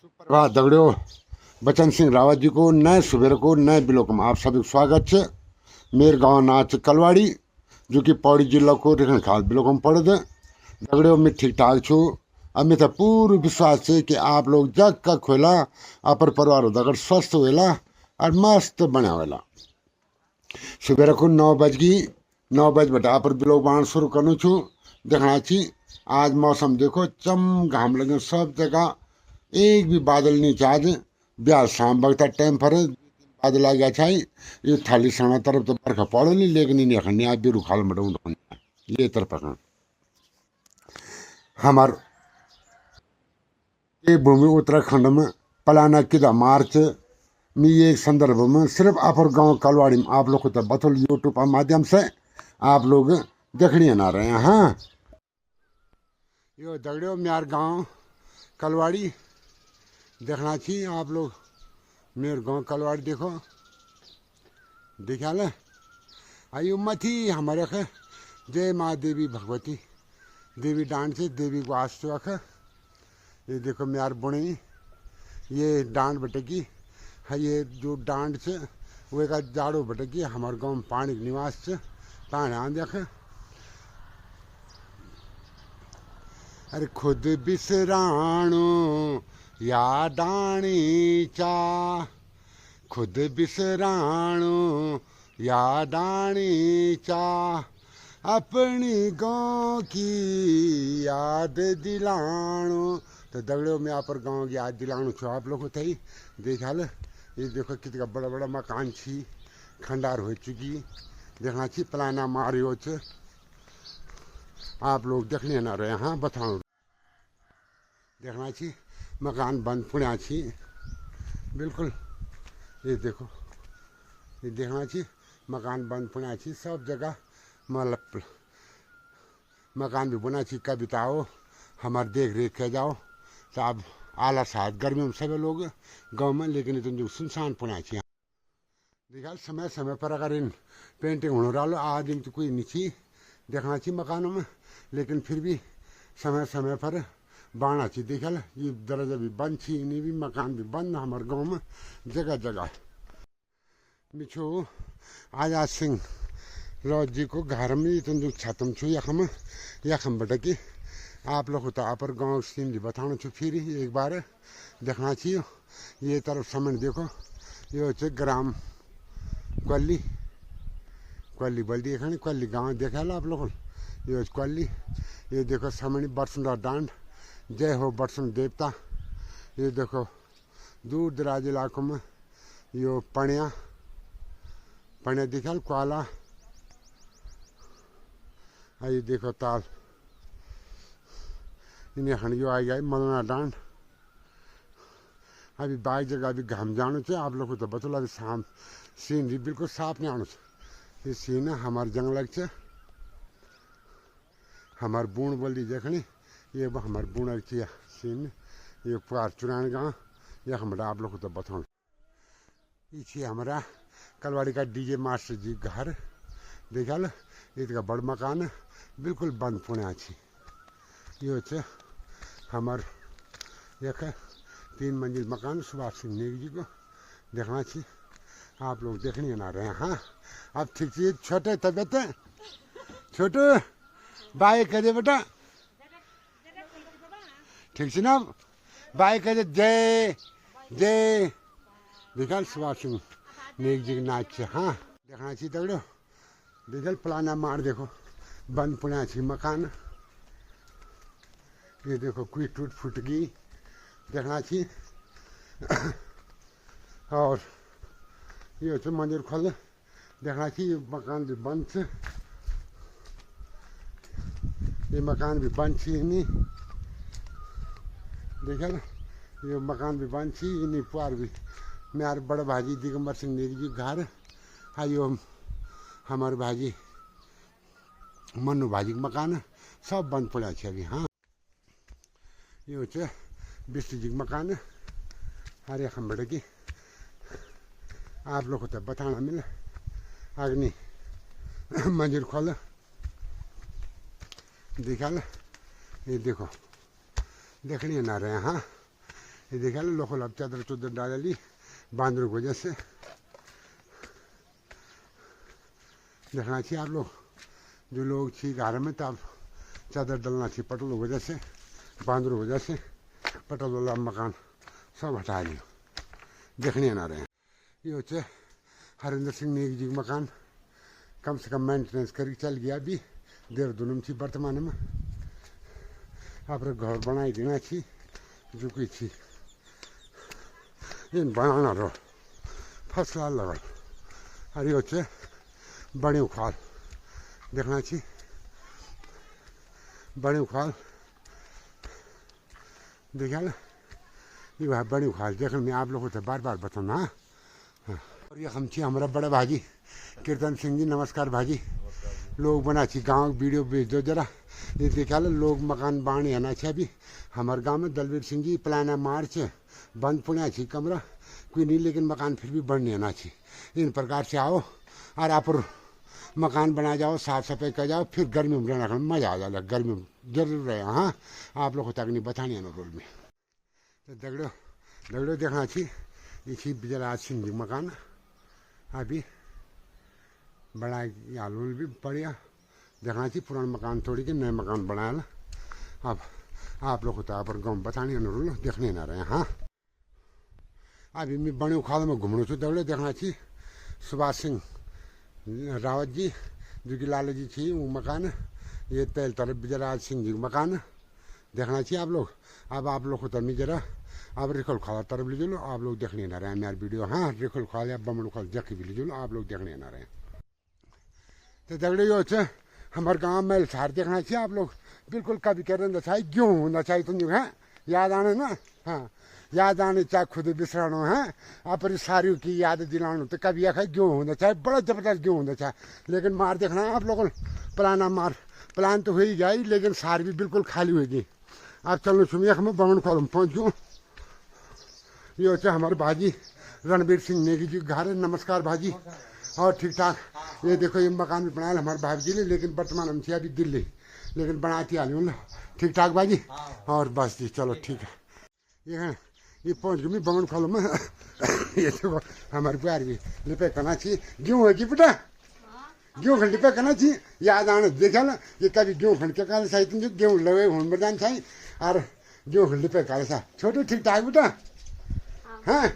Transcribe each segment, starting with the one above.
सुप्रभात दगड़ियों। बचन सिंह रावत जी को नए सुबेर को नए बिलोक में आप सभी को स्वागत है। मेरे गांव नाच कलवाड़ी जो कि पौड़ी जिला को रिखण खाल बिलोक में पड़े दगड़ियों मैं ठीक ठाक छू। अब मैं पूर्ण विश्वास है कि आप लोग जग का खोला अपर परिवार दगड़ स्वस्थ होला और मस्त बना होला। सुबेर को 9 बज 9 बज बटा अपर बिलोक बाण शुरू करनु छू। देखना छी आज मौसम देखो चम घाम लगे सब जगह, एक भी बादल नहीं चाज ब्याह शाम वक्त टाइम पर बादल आ गया छाई। ये थाली सना तरफ तो बरखा पड़ो नहीं लेकिन नहीं खन्नी आज भी रुखाल मटो ये तरफ हमार ये भूमि उत्तराखंड में पलाना किदा मार्च में ये संदर्भ में सिर्फ अपर गांव कलवाड़ी में आप लोग को तो बतौल यूट्यूब के माध्यम से आप लोग देखने ना रहे हैं। हाँ यो दगड़ियों म्यार गांव कलवाड़ी देखना चाहिए आप लोग। मेरे गांव कलवाड़ी देखो देखा ले आयु मथी हमारे ख जय माँ देवी भगवती देवी डांड से देवी को आस्तु अख ये देखो म्यार बुणी ये डांड बटकी है। ये जो डांड से वे का जाड़ो बटकी हमारे गांव में पानी के निवास से ताने आ देख। अरे खुद बिसराणो या डाणी चा खुद बिसराणो या डाणी चा अपनी गांव की याद दिलाणो। तो दगड़ियों में यहाँ पर गांव की याद दिलाणु छो आप लोग को थी देखा ले। ये देखो कितना बड़ा बड़ा मकान छी खंडार हो चुकी देखना छी पलाना मारियो छ आप लोग देखने ना रहे। हाँ बताओ देखना छी मकान बंद पुण्या छी बिल्कुल। ये देखो ये देखना छी मकान बंद पुण्या छी सब जगह मतलब मकान भी बना छी कविताओ हमारे देख रेख के जाओ तो अब आला शायद गर्मी में सभी लोग गाँव में लेकिन इतने जो सुनसान पुण्या छी देखा समय समय पर अगर इन पेंटिंग होने डालो आदमी तो कोई नहीं देखना चाहिए मकानों में लेकिन फिर भी समय समय पर बाणा चाहिए देखा ये दरवाजा भी बंद छी नहीं भी मकान भी बंद हमारे गांव में जगह जगह मिछो आजाद सिंह रावत जी को घर में इतने छतम छू यखम बटकी आप लोग तो आप गाँव सीन बताना छो फिर एक बार देखना चाहिए। ये तरफ समय देखो ये ग्राम क्वाली क्वाली बल्दी खानी क्वाली गाँव देखा ला आप लोग ये क्वाली। ये देखो समणी बरसुंडा डांड जय हो बरसुन देवता। ये देखो दूर दराज इलाकों में यो पणिया पणिया दिखा क्वाला। ये देखो ताल इन्हें हंडियो आ गया मलना डांड। अभी बाइक जगह अभी घाम जानो चाहिए आप लोग को तो बतौल अभी शाम सीन भी बिल्कुल साफ नहीं आना चाहिए। ये सीन है हमारे जंगल से हमारे बूढ़ बोली देखनी ये हमारे बूढ़ की सीन ये पुआर चुरान गाँव ये हमारा आप लोग को तो बताओ। ये हमारा कलवाड़ी का डीजे मास्टर जी घर देखा लो इसका बड़ मकान है बिल्कुल बंद पुण्या छी। ये हमार एक 3 मंजिल मकान सुभाष सिंह नेगी जी को देखना चाहिए आप लोग देखने ना रहे। हाँ अब ठीक है छोटे तबियत छोटू बाय करे बेटा ठीक से ना बाय करे जय जय देखा सुभाष सिंह नेगी जी नाच। हाँ देखना चाहिए दगड़ो देखल पलाना मार देखो बंद पुण्या छी मकान। ये देखो कोई टूट फूट गई देखना चाहिए। और ये तो मंदिर खोल देखना चाहिए मकान भी बंद से ये मकान भी बंद छी नहीं देखा ना ये मकान भी बंद छी नहीं पुआर भी मेरे बड़े भाजी दिगंबर सिंह नेगी जी घर आयो हमारे भाजी मनु भाजी का मकान सब बंद पड़ा छे अभी। हाँ ये विष्णु जी का मकान हरे खम्बड़े की आप लोग को तो बताना मिले अग्नि मंदिर खोल देखा ये देखो देखने ना रहे। हाँ ये देखा लो लोग अब चादर चुदर डाले ली बांदरों की वजह से। देखना चाहिए आप लोग जो लोग थी घर में तब चादर डालना चाहिए पटल वजह से बांदरों वजह से पटल वाला मकान सब हटा लियो देखने ना रहे। ये होते हरिंदर सिंह नेगी जी मकान कम से कम मेंटेनेंस करके चल गया अभी देहरादून में थी वर्तमान में आप घर बनाई देना चाहिए जो कोई थी इन बनाना रहो फसला लगा अरे होते बड़े उखाल देखना चाहिए बड़े उखाल देखा ना ये वह बड़ी उखाल देखने में आप लोगों से बार बार बताना। हाँ और ये हम थी हमारा बड़ा भाजी कीर्तन सिंह जी नमस्कार भाजी लोग बना चाहिए गाँव वीडियो भेज दो जरा ये देखा लो लोग मकान बाणे आना चाहिए अभी हमारे गांव में दलवीर सिंह जी प्लान मार्च बंद पुण्या चाहिए कमरा कोई नहीं लेकिन मकान फिर भी बढ़ने आना चाहिए इन प्रकार से आओ और आप मकान बना जाओ साफ सफाई कर जाओ फिर गर्मी में रहना मज़ा आ जाएगा गर्मी में जरूर रहे। हाँ आप लोग को तक नहीं बतानी है रोड में तो दगड़ो दगड़ो देखना चाहिए इसी बिजराज सिंह जी मकान अभी बड़ा आलू भी बढ़िया देखना चाहिए पुराना मकान तोड़ी के नए मकान बनाया अब आप लोग को तो पर गाँव बताने अनुरूल देखने ना रहे। हाँ अभी मैं बड़े उखाड़ में घूमने छू दगड़े देखना चाहिए सुभाष सिंह रावत जी जो कि लाला जी थी वो मकान ये पहल तरफ बिजराज सिंह जी मकान देखना चाहिए आप लोग। अब आप लोग को तो नहीं जरा अब रिखल खाला तरफ ले लो आप लोग देखने ना रहे मेरा वीडियो। हाँ रिखल खाल या बमड़ खाल जखी भी ले लो आप लोग देखने ना रहे। तो दगड़े यो हमारे गाँव में सार देखना चाहिए आप लोग बिल्कुल कभी कह रहे चाहिए क्यों होना चाहिए तुम है याद आने ना। हाँ याद आने चाहे खुद बिसरानो है अपनी सारियों की याद दिलानो तो कभी यह क्यों होना चाहिए बड़ा जबरदस्त क्यों होना चाहिए लेकिन मार देखना है आप लोगों प्लाना मार प्लान तो हो ही जाए लेकिन सार भी बिल्कुल खाली होगी। आप चलो सुनिए मैं बमन कॉलम पहुँच जाऊँ ये होता है हमारे भाजी रणबीर सिंह नेगी जी घर है नमस्कार भाजी और ठीक ठाक ये देखो ये मकान भी बनाया हमारे भाभी जी ने लेकिन वर्तमान हम थी अभी दिल्ली लेकिन बनाती आ लूँ ठीक ठाक भाजी और बस जी चलो ठीक है ये है ये पहुँच गई मैं बमन कॉलम में ये देखो हमारे प्यार भी लिपे करना चाहिए गेहूँ है कि बेटा गेहूँ खंड पे करना चाहिए याद आने देखा ना ये कभी गेहूँ खंड के काले साई तुम गेहूँ लगे हूँ मरदान चाहिए और गेहूँ खंड पे काले सा छोटो ठीक ठाक बेटा। हाँ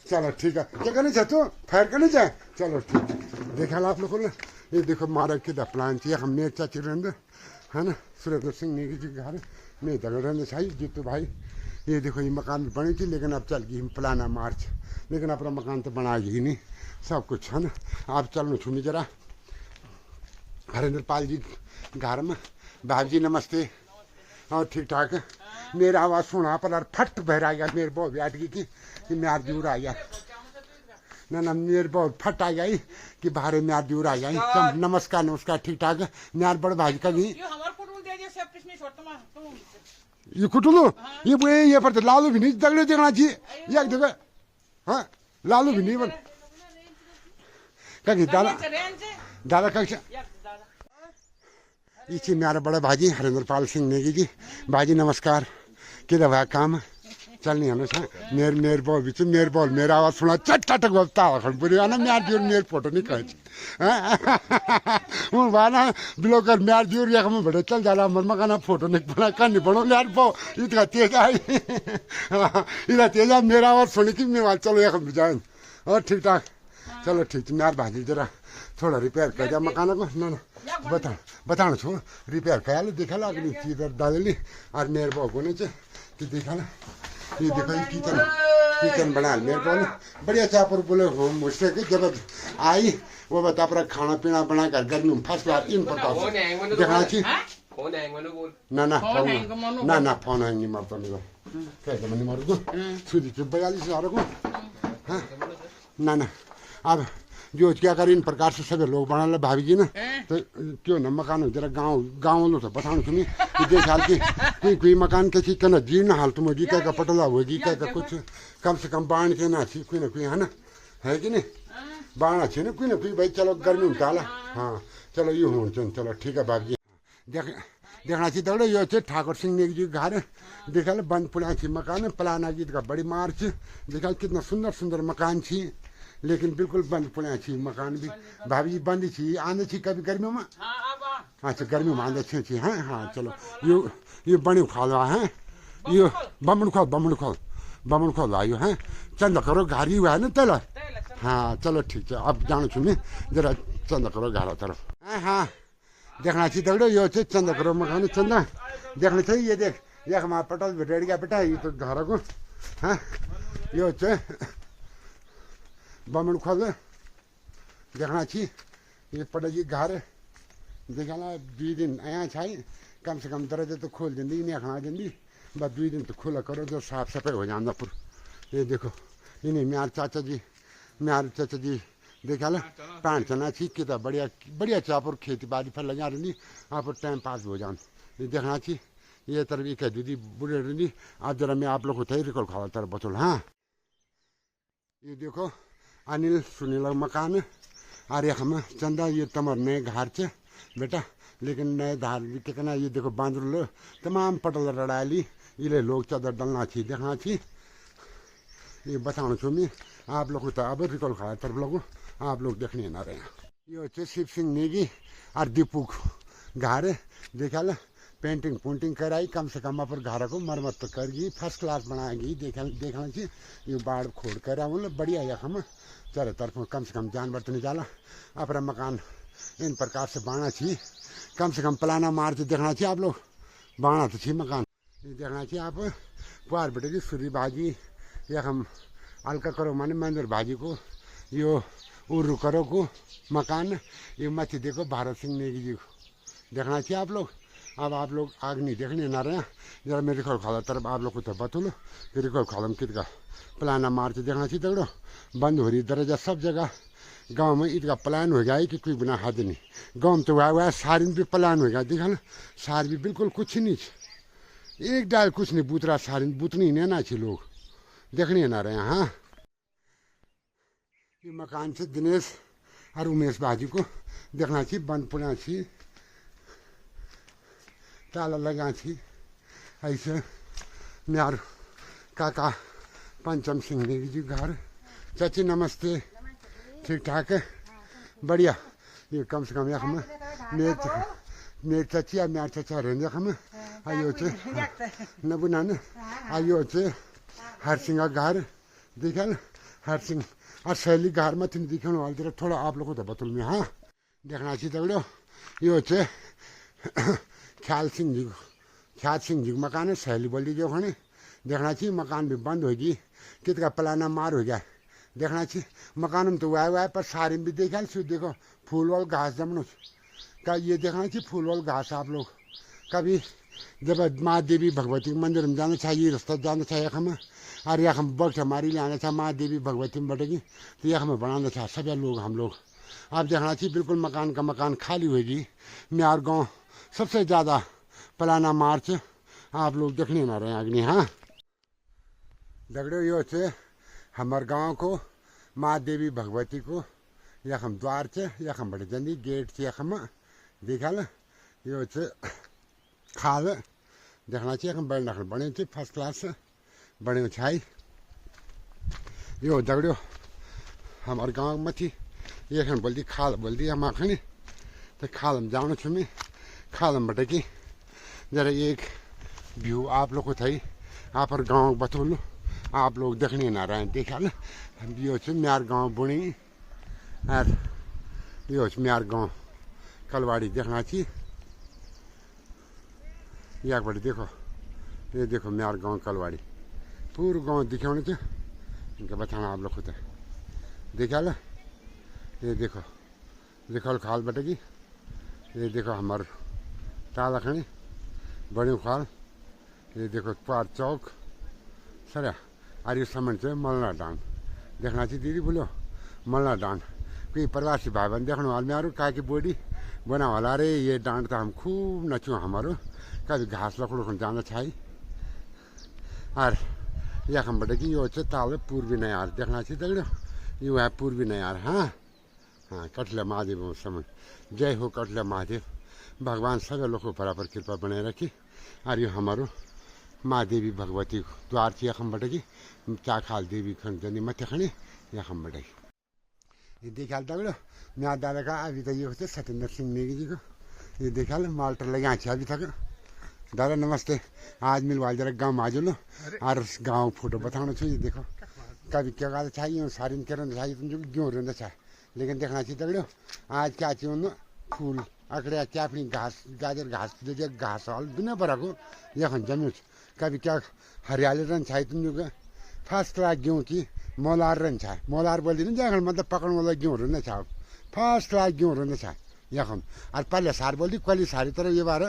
चलो ठीक है क्या करना चाहते हो फायर करना चाहे चलो ठीक है देखा आप लोगों ने ये देखो मारा के प्लान चाहिए हम मेरे चाची रहते है ना सुरेंद्र सिंह नेगी जी घर मैं दगड़ रहने चाहिए जीतू भाई ये देखो ये मकान भी बनी थी लेकिन अब चल गई प्लाना मार्च लेकिन अपना मकान तो बनाएगी ही नहीं सब कुछ है ना। आप चलो छूनी जरा हरिंदर पाल जी घर में भाभी जी नमस्ते और ठीक ठाक है मेरा आवाज़ सुना पर फट बहरा गया मेरे बहुत बैठ गई कि म्यार दूर आ गया ना ना मेरे बहुत फट आ गई कि बाहर म्यार दूर आ गई नमस्कार नमस्कार ठीक ठाक है म्यार बड़ भाजी का नहीं ये कुटुलो ये पर लालू भी नहीं दगड़े देखना चाहिए ये देखो हाँ लालू भी नहीं बन क्या दादा दादा कक्षा इसी मेरा बड़ा भाजी हरिंदर पाल सिंह नेगी जी भाजी नमस्कार किधर भाई काम चलनी है ना मेरे बॉल भी मेरे बॉल मेरा आवाज़ सुना चट बुरी आना म्यार जोर मेरे फोटो नहीं कहे हूँ वाना ब्लॉकर म्यार जोर या में बड़े चल जाला मर मकाना फोटो नहीं बना कर नहीं बनो यार बो इतना तेज आई इतना तेज आ मेरा आवाज़ सुनी कि मैं चलो या जाए और ठीक ठाक चलो ठीक म्यार भाजी जरा थोड़ा रिपेयर कर जा मकाना को ना बताना छो रिपेयर करा लो देखा लो अगली चीज डाल ली और मेरे बहू ने कि देखा ना ये देखो ये किचन बना मेरे को बढ़िया चाह पर बोले मुझसे कि जब आई वो बता पर खाना पीना बना कर गर्मी में फर्स्ट क्लास इन प्रकार देखना चाहिए ना ना फोन है नहीं मरता मेरा कैसे मैंने मार दो छुरी चुप 42 हजार को हाँ ना अब जो क्या करें इन प्रकार से सभी लोग बना ले भाभी जी ना तो क्यों न मकान जरा गाँव वालों से बताना सुनी कि देख हाल की कोई मकान कैसी कहना जीर्ण हाल तुम होगी क्या का पटला होगी क्या का कुछ कम से कम बाढ़ के ना अच्छी कोई ना कोई है ना है कि नहीं बाढ़ अच्छी ना कोई भाई चलो गर्मी में डाला हाँ चलो ये हूँ चलो ठीक है भाभी जी देखना चाहिए दगड़ो यो च ठाकुर सिंह नेगी जी घर देखा बंद पुण्या छी मकान पलाना गीत का बड़ी मार्च देखा कितना सुंदर सुंदर मकान छी लेकिन बिल्कुल बंद पुण्या छी मकान भी भाभी जी बंद छी आंदे छी कभी गर्मियों में अच्छा गर्मियों में आंदे छी हाँ हाँ चलो यो बनी खालो है यो बमण खोल आयो है चंदा करो घारी हुआ है ना तेल हाँ चलो ठीक है अब जानो छु मैं जरा चंदा करो घारा तरफ हाँ हाँ देखना चाहिए दगड़ो यो च चंदा करो मकान चंदा देखना चाहिए ये देख यख मा पटल रेड गया बेटा ये तो घर को हाँ यो च बमण खोल देखना चाहिए ये पड़ा जी घर देखा 2 दिन आया छाई कम से कम दरवाजे तो खोल देंगी नहीं खा देंगी बस 2 दिन तो खुला करो जो साफ सफाई हो जाना पुर ये देखो इन्हें म्यार चाचा जी देखा ला पान चना छी कितना बढ़िया बढ़िया चापुर खेती बाड़ी पर लगा रही आप टाइम पास हो जान ये देखना चाहिए ये तरफ कह दीदी बुढ़े रही आज जरा मैं आप लोग को तय रिकॉर्ड खावा तरफ बचल हाँ ये देखो अनिल सुनील मकान अरे हम चंदा ये तमर नए घर च बेटा लेकिन नए धार के कहना ये देखो बांदर लो तमाम पटल रड़ाली ये लोग चादर डलना चाहिए देखना चाहिए ये बताना छू मैं आप लोग तो अब रिकॉल खाया तरफ लोग आप लोग देखने ना रहे ये शिव सिंह नेगी और दीपू घर देखा ला पेंटिंग पुंटिंग कराई कम से कम पर घर को मरम्मत तो करगी फर्स्ट क्लास बनाएगी देखना चाहिए ये बाढ़ खोड़ करा बढ़िया यख हम चारों तरफ कम से कम जानवर तो नहीं जाला अपना मकान इन प्रकार से बाना चाहिए कम से कम पलाना मार के देखना चाहिए आप लोग बाना तो चाहिए मकान ये देखना चाहिए आप पुआर बेटे सूरी भाजी यख हम हल्का करो माने महेंद्र भाजी को यो उर्रू करो को मकान ये मच्छी देखो भारत सिंह नेगी जी को देखना चाहिए आप लोग अब आप लोग आग नहीं देखने ना रहे जरा मेरे रिकॉर्ड खाला तरफ आप लोग को तो बतूलो कि रिकॉर्ड खालम कित का प्लान मार के देखना चाहिए दगड़ो बंद हो रही दरजा सब जगह गांव में ईद का प्लान हो गया है कि कोई बिना हद नहीं गाँव में तो वह सारिन भी प्लान हो गया देखा ना सार भी बिल्कुल कुछ नहीं एक डाल कुछ नहीं बूतरा सारिन बूतनी नहीं ना छी लोग देखने ना रहे हाँ ये मकान से दिनेश और उमेश बाजी को देखना चाहिए बंद पुणा छी ताला लगा छी ऐसे म्यार काका पंचम सिंह नेगी जी घर चाची नमस्ते ठीक ठाक है बढ़िया ये कम से कम यख में मेरे चाची या मेरा चाचा रहेंगे यख में आयो चे नबुना ने आयो चे हर सिंह का घर देखा ना हर सिंह और शैली घर में तीन दिखने वाले तेरा थोड़ा आप लोगों को बतुल में हाँ देखना चाहिए तगड़ो ये चे ख्याल सिंह जी मकान है शैली बोल दीजिए खाने देखना चाहिए मकान भी बंद होगी कित का पलाना मार हो गया देखना चाहिए मकान में तो हुआ पर सारे में भी देखा देखो फूल वाल घास जमनो का ये देखना चाहिए फूल वाल घास आप लोग कभी जब माँ देवी भगवती मंदिर में जाना चाहिए रास्ता जाना चाहिए हमें और यह हम बग हमारी ले आना था माँ देवी भगवती में बढ़ेगी तो यह हमें बनाना था सभी लोग हम लोग आप देखना चाहिए बिल्कुल मकान का मकान खाली होगी म्यार गाँव सबसे ज़्यादा पलाना मार्च आप लोग देखने ना रहे अग्नि हाँ दगड़ो यो से हमारे गांव को माँ देवी भगवती को यख हम द्वार च यख हम बड़े जंदी गेट से यख हम देखा ल यो से खाल देखना चाहिए हम बड़े नखल बने थे फर्स्ट क्लास बड़े छाई यो दगड़ो हमारे गांव में थी ये बोलती खाल बोलती हम आखने तो खाल हम जानो छु मैं खाल हम बटे की जरा एक व्यू आप लोग को थी आप गाँव बतौलू आप लोग देखने ना रहे देखा ना यो म्यार गाँव बुणी और यो म्यार गाँव कलवाड़ी देखना चाहिए यहाँ बड़ी देखो ये देखो म्यार गाँव कलवाड़ी पूरा गाँव दिखाने थे इनका बताना आप लोग को तो देखा ला ये देखो देखो खाल बटेगी ये देखो हमारे ताला खड़ी बड़ी खाल ये देखो पार चौक सर आर्य समन से मलना डांड देखना चाहिए दीदी बोलो मलना डांड कोई प्रवासी भाई बहन देखने वाले में का की बॉडी बना वाला रे ये डांड तो हम खूब नचू हमारो कभी घास लकड़ों को जाना चाहिए और यह हम बटे की यो ताल पूर्वी नयार देखना चाहिए दगड़ो यो है पूर्वी नयार हाँ हाँ कटला महादेव समन जय हो कटला महादेव भगवान सभी लोग को बराबर कृपा बनाए रखी। और ये हमारो माँ देवी भगवती द्वार थी यखम बटेगी चाखाल देवी खन जनी मत खड़ी यखम बटेगी। ये देखाल दगड़ो मैं दादा का अभी तक ये होते सत्येंद्र सिंह नेगी जी को ये देखाल माल्टर लगे यहाँ अभी तक। दादा नमस्ते, आज मिलवाल जरा गाँव में आ जाओ और गाँव फोटो बताना चाहिए। देखो कभी क्या गाल चाहिए सारी करना चाहिए तुम जो क्यों रहना चाहे लेकिन देखना चाहिए दगड़ो आज क्या चाहिए फूल अकड़े क्या अपनी घास गाजर घास घास हाल बिना बराको यखन जम्यू कभी क्या हरियाली रन चाहिए तुम जो फर्स्ट क्लास गेहूँ की मोलार रन चाहे मोलार बोलिदिनु जखन मतलब पकड़ने वाला गेहूँ रहना चाहो फर्स्ट क्लास गेहूँ रहना चाहे यखन और पहले सार बोली कली सारी तरह ये बार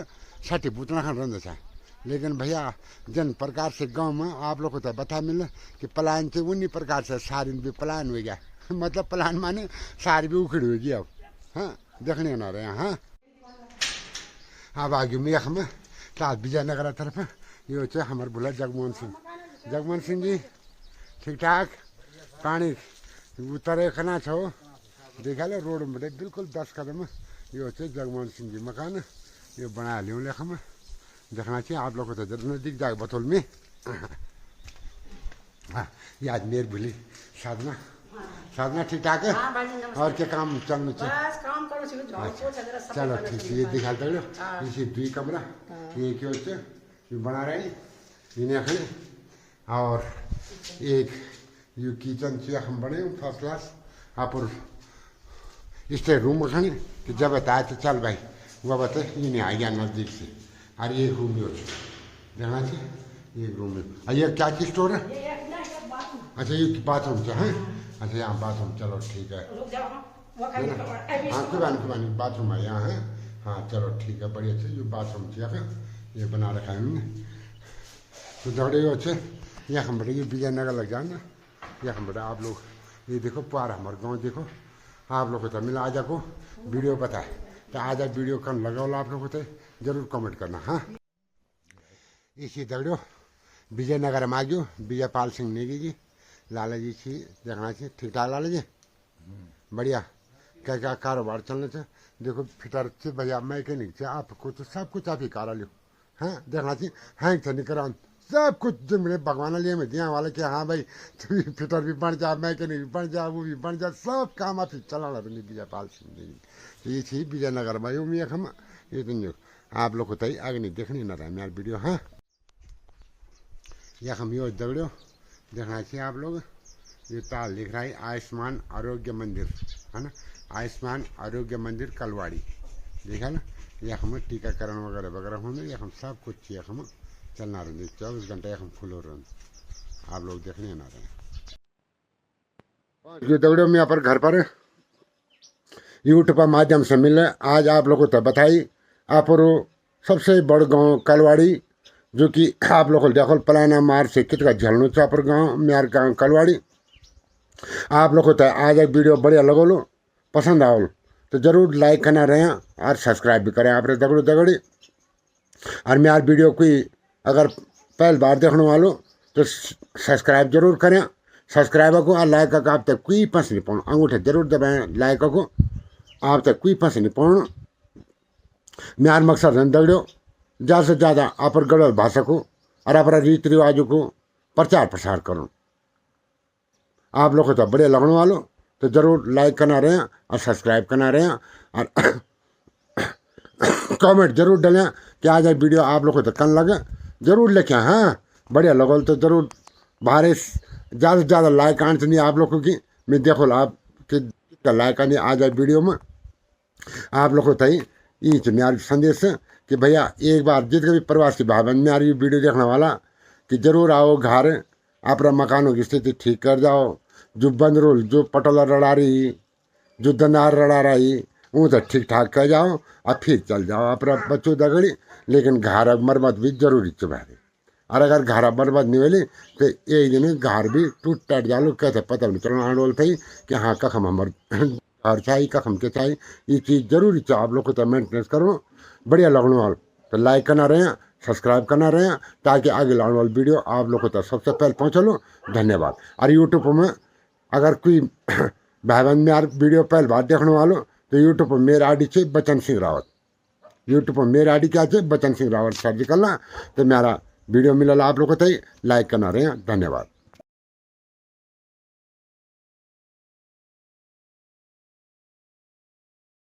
60 बुतना खन रहना चाहे। लेकिन भैया जन प्रकार से गांव में आप लोग को तो बता मिले कि पलायन से उन्हीं प्रकार से सारिन भी पलायन हो गया मतलब पलायन माने सारी भी उखड़ होगी अब। हाँ देखने ना रहे हाँ अब आगे मेख में साथ विजयनगर तरफ ये हो हमारे बोला जगमोहन सिंह जी ठीक ठाक पानी उतरे खना छो देखा लो रोड में बिल्कुल 10 कदम ये हो जगमोहन सिंह जी मकान ये बना लियो लेख में देखना चाहिए आप लोग को तो जरूर दिख जाएगा बतौल में। हाँ ये आज मेर भूली साधना ठीक ठाक है और क्या काम चलना चाहिए चलो ठीक है ये दिखा दो इसी 2 कमरा ये क्यों बना रहे इन्हें खड़े और एक ये किचन से हम बने फर्स्ट क्लास आप स्टे रूम खड़े कि जब बताए तो चल भाई वह बता इन्हें आ गया नज़दीक से और ये रूम में देखना चाहिए ये रूम में और ये क्या चीज स्टोर है अच्छा ये बाथरूम से है अच्छा यहाँ बाथरूम चलो ठीक है हाँ कोई बात बाथरूम है यहाँ है हाँ चलो ठीक है बढ़िया से ये बाथरूम से ये बना रखा है उन्होंने तो दौड़े अच्छे यहाँ हम बड़े ये विजयनगर लग जाना यहाँ हम बड़ा आप लोग ये देखो पार हमारे गाँव देखो आप लोग को तो मिला आजा को वीडियो बताए तो आजा वीडियो कन लगाओ आप लोग को तो जरूर कमेंट करना। हाँ इसी दगड़ो विजयनगर में आ गयो विजयपाल सिंह नेगी जी लाला जी छी देखना चाहिए ठीक ठाक लाला जी बढ़िया क्या क्या कारोबार चलने से देखो फिटर से भैया मैकेनिक से आपको तो सब कुछ आप ही करा लो। हाँ देखना चाहिए हैंग से निकल सब कुछ जो मेरे भगवान लिए में दिया वाले कि हाँ भाई तू फिटर भी बन जा मैकेनिक भी बन जा वो भी बन जा सब काम आप ही चलाना बनी विजयपाल सिंह जी ये थी विजयनगर में यूँ मियाँ खम ये तो आप लोग को तई आगे नहीं देखनी ना रहा मेरा वीडियो। हाँ यह हम यो दगड़ो देखना चाहिए आप लोग ये ताल लिख रहा है आयुष्मान आरोग्य मंदिर है ना आयुष्मान आरोग्य मंदिर कलवाड़ी देखा ना यह हम टीकाकरण वगैरह वगैरह होंगे यह हम सब कुछ यह हम चलना रहे 24 घंटे यह हम फुल हो रहे आप लोग देखने ना रहे। ये दगड़ो में यहाँ पर घर पर यूट्यूब पर माध्यम से मिले आज आप लोगों को बताई आप सबसे बड़ गांव कलवाड़ी जो कि आप लोग देखो पलाना मार से कितना झलनो चापर गांव मेर गांव कलवाड़ी आप लोग को तो आज एक वीडियो बढ़िया लगो लो पसंद आओ तो जरूर लाइक करना रहे और सब्सक्राइब भी करें आप दगड़ो दगड़ी और मेरे वीडियो कोई अगर पहली बार देखने वालों तो सब्सक्राइब जरूर करें सब्सक्राइबर को और लाइक का आप तक कोई पैसे नहीं पाना अंगूठे जरूर दबाएं लाइक को आप तक कोई पैसे नहीं पाना मेरा मकसद है दगड़ो ज़्यादा से ज़्यादा आप गढ़वाल भाषा को और अपना रीति रिवाजों को प्रचार प्रसार करूँ आप लोग को तो बड़े लगने वालों तो ज़रूर लाइक करना रहे और सब्सक्राइब करना रहे और कमेंट जरूर डालें कि आज वीडियो आप लोग को तो कन लगे जरूर लेके हाँ बढ़िया लगो तो जरूर बाहर ज़्यादा से ज़्यादा लाइक आने नहीं आप लोगों की मैं देखो आप कि लाइक आने आ जाए वीडियो में आप लोग को तई ये मेरा संदेश है कि भैया एक बार जितने भी प्रवासी भाई बहन मेरी वीडियो देखने वाला कि जरूर आओ घर अपना मकानों की स्थिति ठीक कर जाओ जो बंद रोल जो पटोला रड़ा रही जो दंदार रड़ा रही वो तो ठीक ठाक कर जाओ और फिर चल जाओ अपना बच्चों दगड़ी लेकिन घर मरम्मत भी जरूरी चुभाए और अगर घर मरम्मत नहीं मिली तो एक दिन घर भी टूट टट जालो कैसे पता नहीं चलना आंडोल थी कि हाँ कखम हमारे घर चाहिए कखम के चाहिए ये चीज़ जरूरी चाहिए आप लोग को तो मेंटेनेंस करो बढ़िया लगने वाला तो लाइक करना रहे सब्सक्राइब करना रहे ताकि आगे लाने वाली वीडियो आप लोग को तो सबसे पहले पहुँचा लो। धन्यवाद। और यूट्यूब में अगर कोई भाई बहन में यार वीडियो पहले बार देखने वालों तो यूट्यूब पर मेरा आईडी से बचन सिंह रावत यूट्यूब पर मेरी आईडी क्या है बचन सिंह रावत सर्च करना तो मेरा वीडियो मिलल आप लोग को लाइक करना रहे। धन्यवाद।